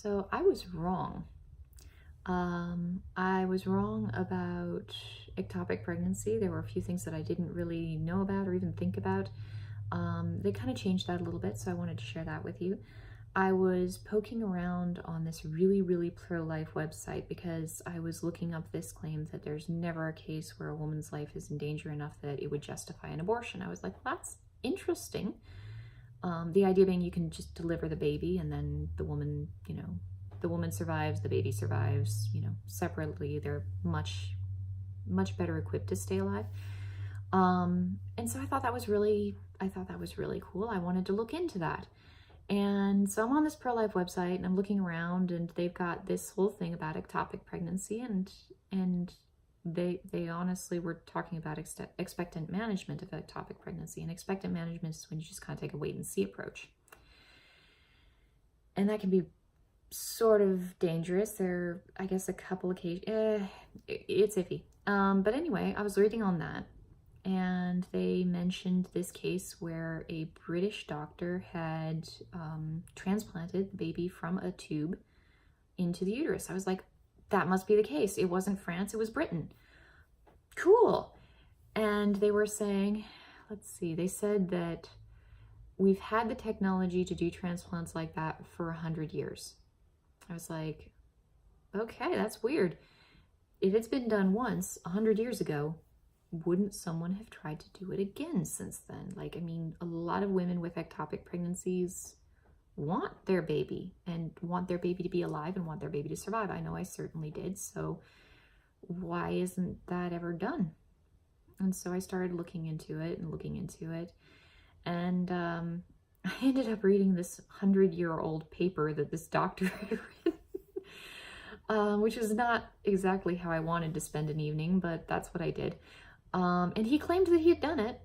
So I was wrong. I was wrong about ectopic pregnancy. There were a few things that I didn't really know about or even think about. They kind of changed that a little bit, so I wanted to share that with you. I was poking around on this really pro-life website because I was looking up this claim that there's never a case where a woman's life is in danger enough that it would justify an abortion. I was like, well, that's interesting. The idea being you can just deliver the baby and then the woman, the woman survives, the baby survives, separately. They're much better equipped to stay alive. And so I thought that was really cool. I wanted to look into that. And so I'm on this pro-life website and I'm looking around and they've got this whole thing about ectopic pregnancy and they honestly were talking about expectant management of ectopic pregnancy. And expectant management is when you just kind of take a wait and see approach. And that can be sort of dangerous. There, I guess, a couple occasions, it's iffy. But anyway, I was reading on that and they mentioned this case where a British doctor had transplanted the baby from a tube into the uterus. I was like, that must be the case. It wasn't France, it was Britain. Cool. And they were saying, let's see, they said that we've had the technology to do transplants like that for 100 years. I was like, okay, that's weird. If it's been done once 100 years ago, wouldn't someone have tried to do it again since then? Like, I mean, a lot of women with ectopic pregnancies want their baby and want their baby to be alive and want their baby to survive. I know I certainly did. So why isn't that ever done? And so I started looking into it. And I ended up reading this 100-year-old paper that this doctor had written, which is not exactly how I wanted to spend an evening, but that's what I did. And he claimed that he had done it.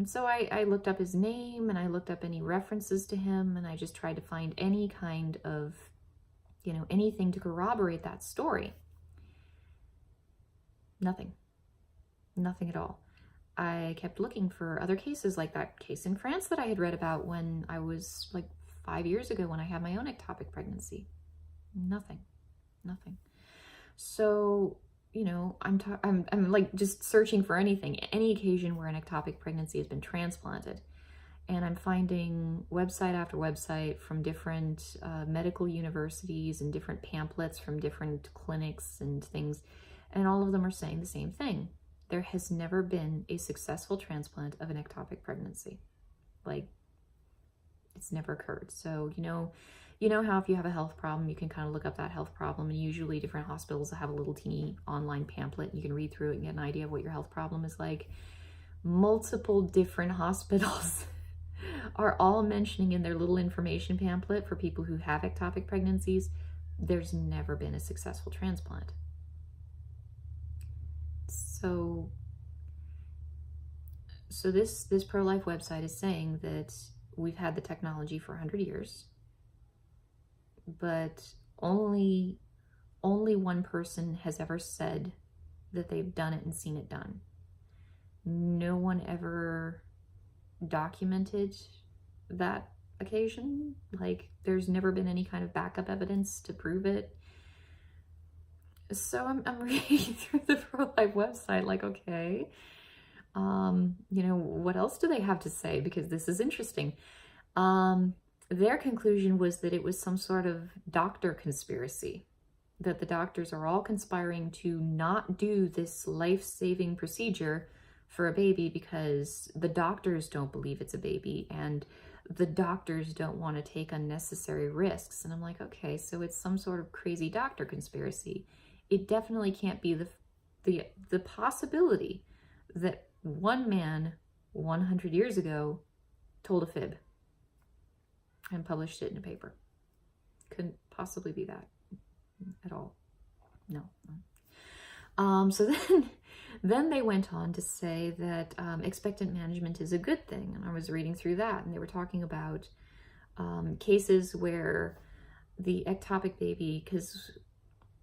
So I looked up his name and I looked up any references to him and I just tried to find any kind of, anything to corroborate that story. Nothing at all. I kept looking for other cases like that case in France that I had read about when I was like 5 years ago when I had my own ectopic pregnancy. Nothing. So, I'm like just searching for anything, any occasion where an ectopic pregnancy has been transplanted. And I'm finding website after website from different medical universities and different pamphlets from different clinics and things. And all of them are saying the same thing. There has never been a successful transplant of an ectopic pregnancy. Like, it's never occurred. So, you know how if you have a health problem, you can kind of look up that health problem, and usually different hospitals have a little teeny online pamphlet. You can read through it and get an idea of what your health problem is like. Multiple different hospitals are all mentioning in their little information pamphlet for people who have ectopic pregnancies, there's never been a successful transplant. So this pro-life website is saying that we've had the technology for 100 years, but only one person has ever said that they've done it and seen it done. No one ever documented that occasion. Like, there's never been any kind of backup evidence to prove it. So I'm reading through the pro-life website like, okay, what else do they have to say? Because this is interesting. Their conclusion was that it was some sort of doctor conspiracy, that the doctors are all conspiring to not do this life-saving procedure for a baby because the doctors don't believe it's a baby and the doctors don't want to take unnecessary risks. And I'm like, okay, so it's some sort of crazy doctor conspiracy. It definitely can't be the possibility that one man 100 years ago told a fib and published it in a paper. Couldn't possibly be that at all. No. So then they went on to say that expectant management is a good thing. And I was reading through that and they were talking about cases where the ectopic baby, because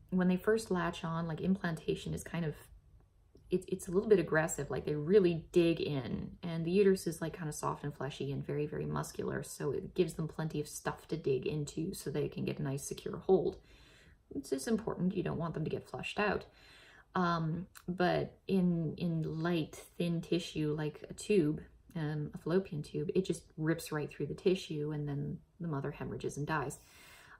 when they first latch on, like implantation is kind of, it's a little bit aggressive. Like they really dig in, and the uterus is like kind of soft and fleshy and very, very muscular. So it gives them plenty of stuff to dig into so they can get a nice secure hold. It's just important. You don't want them to get flushed out. But in light, thin tissue, like a tube, a fallopian tube, it just rips right through the tissue, and then the mother hemorrhages and dies.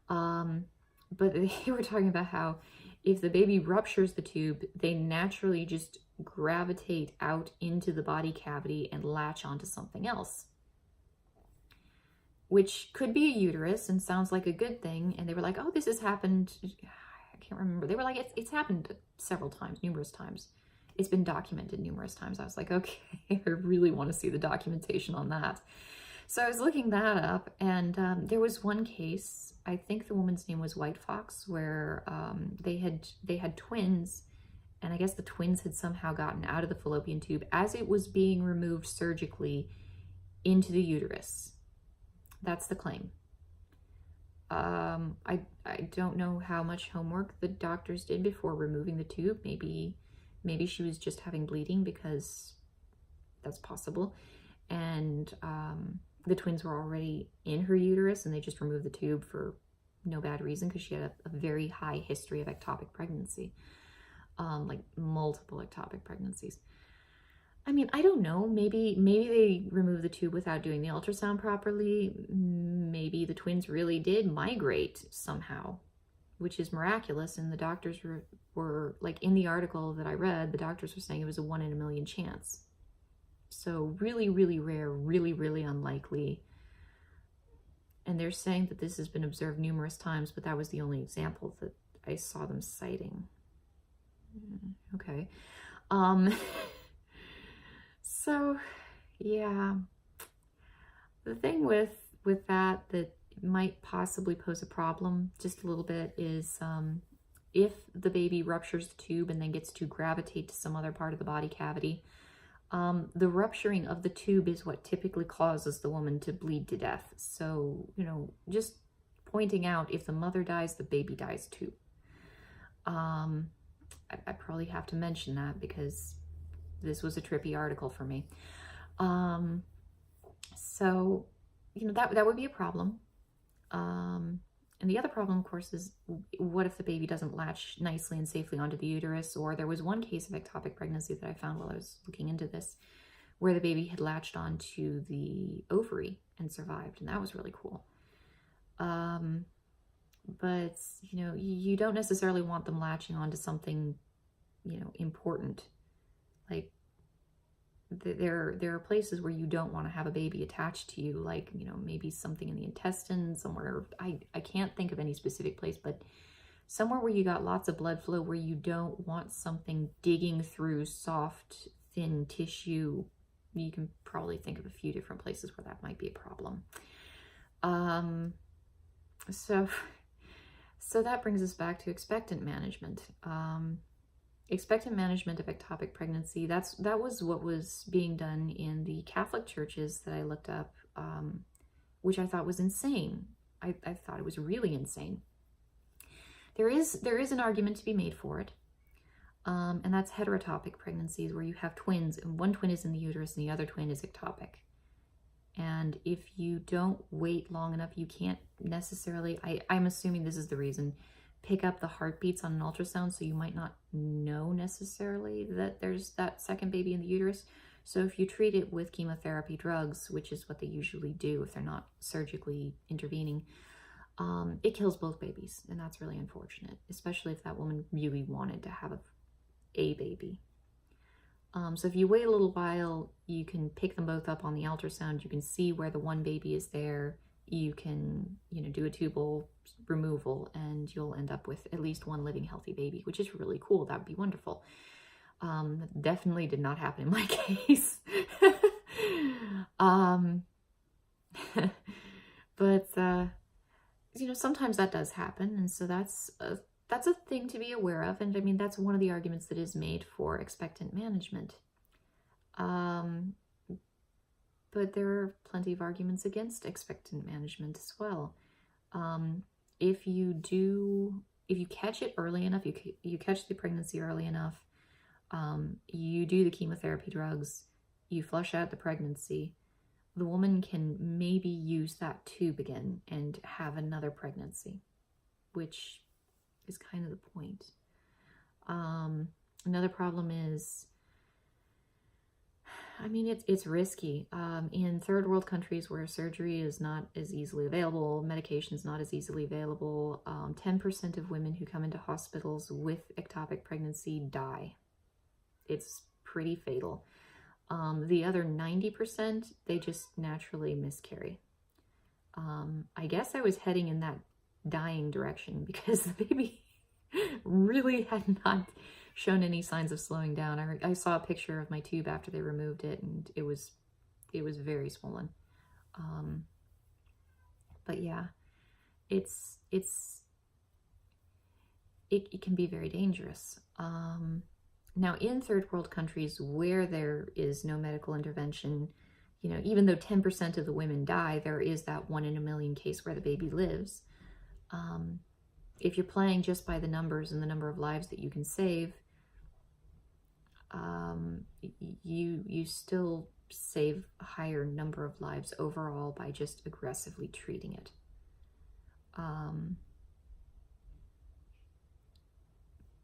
But they were talking about how if the baby ruptures the tube, they naturally just gravitate out into the body cavity and latch onto something else, which could be a uterus and sounds like a good thing. And they were like, oh, this has happened. I can't remember. They were like, it's happened several times, numerous times. It's been documented numerous times. I was like, okay, I really want to see the documentation on that. So I was looking that up, and there was one case, I think the woman's name was White Fox, where they had twins, and I guess the twins had somehow gotten out of the fallopian tube as it was being removed surgically into the uterus. That's the claim. I don't know how much homework the doctors did before removing the tube. Maybe she was just having bleeding, because that's possible. And the twins were already in her uterus, and they just removed the tube for no bad reason, because she had a very high history of ectopic pregnancy, like multiple ectopic pregnancies. I mean, I don't know. Maybe they removed the tube without doing the ultrasound properly. Maybe the twins really did migrate somehow, which is miraculous. And the doctors were like, in the article that I read, the doctors were saying it was a 1 in a million chance. So really, really rare, really, really unlikely. And they're saying that this has been observed numerous times, but that was the only example that I saw them citing. Okay. So yeah, the thing with that might possibly pose a problem just a little bit is if the baby ruptures the tube and then gets to gravitate to some other part of the body cavity, the rupturing of the tube is what typically causes the woman to bleed to death. So, you know, just pointing out, if the mother dies, the baby dies too. I probably have to mention that because this was a trippy article for me. So, you know, that would be a problem. And the other problem, of course, is what if the baby doesn't latch nicely and safely onto the uterus? Or there was one case of ectopic pregnancy that I found while I was looking into this, where the baby had latched onto the ovary and survived, and that was really cool. But, you know, you don't necessarily want them latching onto something, you know, important. Like, there are places where you don't want to have a baby attached to you, like, you know, maybe something in the intestines, somewhere. I can't think of any specific place, but somewhere where you got lots of blood flow, where you don't want something digging through soft, thin tissue. You can probably think of a few different places where that might be a problem. So that brings us back to expectant management. Expectant management of ectopic pregnancy, that was what was being done in the Catholic churches that I looked up, which I thought was insane. I thought it was really insane. There is an argument to be made for it, and that's heterotopic pregnancies, where you have twins, and one twin is in the uterus and the other twin is ectopic. And if you don't wait long enough, you can't necessarily, I'm assuming this is the reason, pick up the heartbeats on an ultrasound, so you might not know necessarily that there's that second baby in the uterus. So if you treat it with chemotherapy drugs, which is what they usually do if they're not surgically intervening, it kills both babies, and that's really unfortunate, especially if that woman really wanted to have a baby. So if you wait a little while, you can pick them both up on the ultrasound. You can see where the one baby is there. You can, you know, do a tubal removal, and you'll end up with at least one living healthy baby, which is really cool. That would be wonderful. Definitely did not happen in my case. But you know, sometimes that does happen, and so that's a thing to be aware of. And I mean, that's one of the arguments that is made for expectant management. But there are plenty of arguments against expectant management as well. If you catch it early enough, you catch the pregnancy early enough, You do the chemotherapy drugs, you flush out the pregnancy, the woman can maybe use that tube again and have another pregnancy, which is kind of the point. Another problem is, I mean, it's risky. In third world countries where surgery is not as easily available, medication is not as easily available, 10% of women who come into hospitals with ectopic pregnancy die. It's pretty fatal. The other 90%, they just naturally miscarry. I guess I was heading in that dying direction because the baby really had not shown any signs of slowing down. I saw a picture of my tube after they removed it, and it was very swollen. But yeah, it can be very dangerous. Now, in third world countries where there is no medical intervention, you know, even though 10% of the women die, there is that 1 in a million case where the baby lives. If you're playing just by the numbers and the number of lives that you can save, you still save a higher number of lives overall by just aggressively treating it.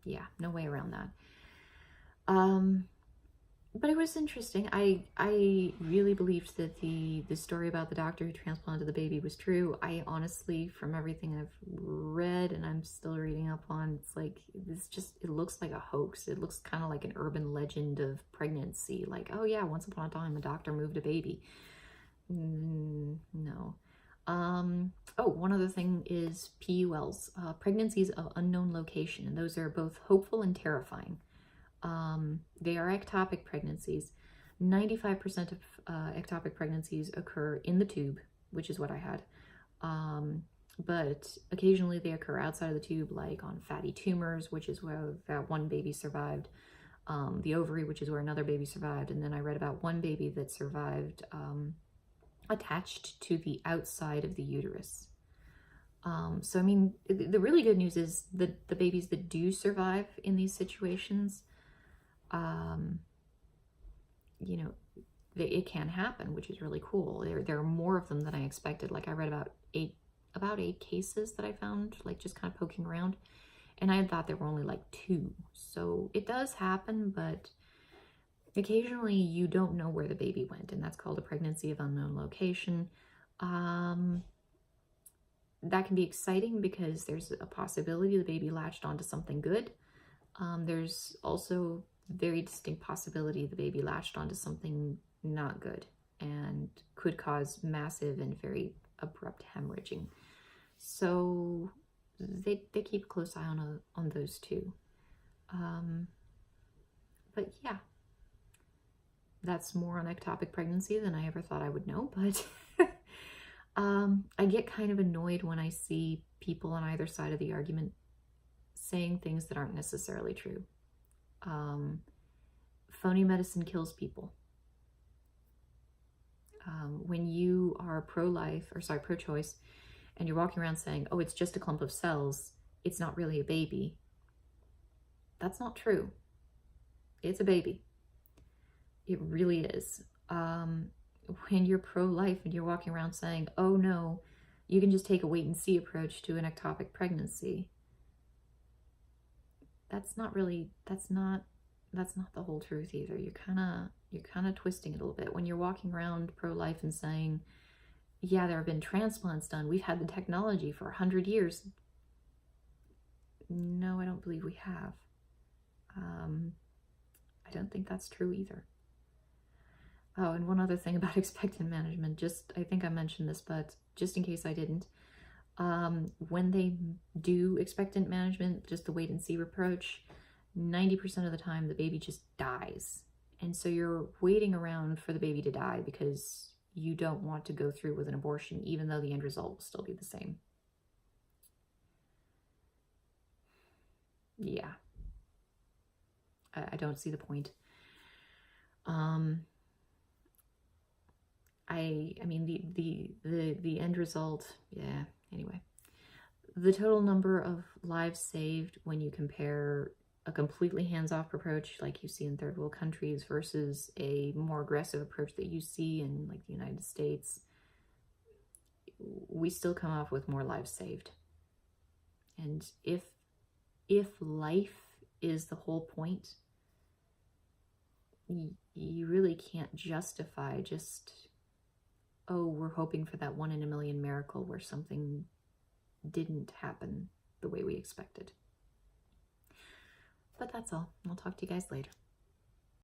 Yeah, no way around that. But it was interesting. I really believed that the story about the doctor who transplanted the baby was true. I honestly, from everything I've read and I'm still reading up on, it's like, it looks like a hoax. It looks kind of like an urban legend of pregnancy. Like, oh yeah, once upon a time, a doctor moved a baby. No. Oh, one other thing is PULs, pregnancies of unknown location. And those are both hopeful and terrifying. They are ectopic pregnancies. 95% of ectopic pregnancies occur in the tube, which is what I had. But occasionally they occur outside of the tube, like on fatty tumors, which is where that one baby survived, the ovary, which is where another baby survived, and then I read about one baby that survived attached to the outside of the uterus. So, I mean, the really good news is that the babies that do survive in these situations, you know, it can happen, which is really cool. There are more of them than I expected. Like, I read about eight cases that I found, like, just kind of poking around, and I had thought there were only like 2. So it does happen, but occasionally you don't know where the baby went, and that's called a pregnancy of unknown location. That can be exciting because there's a possibility the baby latched onto something good. There's also very distinct possibility the baby latched onto something not good and could cause massive and very abrupt hemorrhaging. So they keep a close eye on those too. But yeah, that's more on ectopic pregnancy than I ever thought I would know, but I get kind of annoyed when I see people on either side of the argument saying things that aren't necessarily true. Phony medicine kills people. When you are pro-choice, and you're walking around saying, oh, it's just a clump of cells, it's not really a baby, that's not true. It's a baby. It really is. When you're pro-life and you're walking around saying, oh no, you can just take a wait-and-see approach to an ectopic pregnancy, that's not the whole truth either. You're kind of twisting it a little bit. When you're walking around pro-life and saying, yeah, there have been transplants done, we've had the technology for 100 years. No, I don't believe we have. I don't think that's true either. Oh, and one other thing about expectant management, I think I mentioned this, but just in case I didn't, when they do expectant management, just the wait and see approach, 90% of the time the baby just dies. And so you're waiting around for the baby to die because you don't want to go through with an abortion, even though the end result will still be the same. Yeah. I don't see the point. I mean, the end result, yeah, anyway. The total number of lives saved when you compare a completely hands-off approach like you see in third world countries versus a more aggressive approach that you see in like the United States, we still come off with more lives saved. And if life is the whole point, you really can't justify just, oh, we're hoping for that 1 in a million miracle where something didn't happen the way we expected. But that's all. I'll talk to you guys later.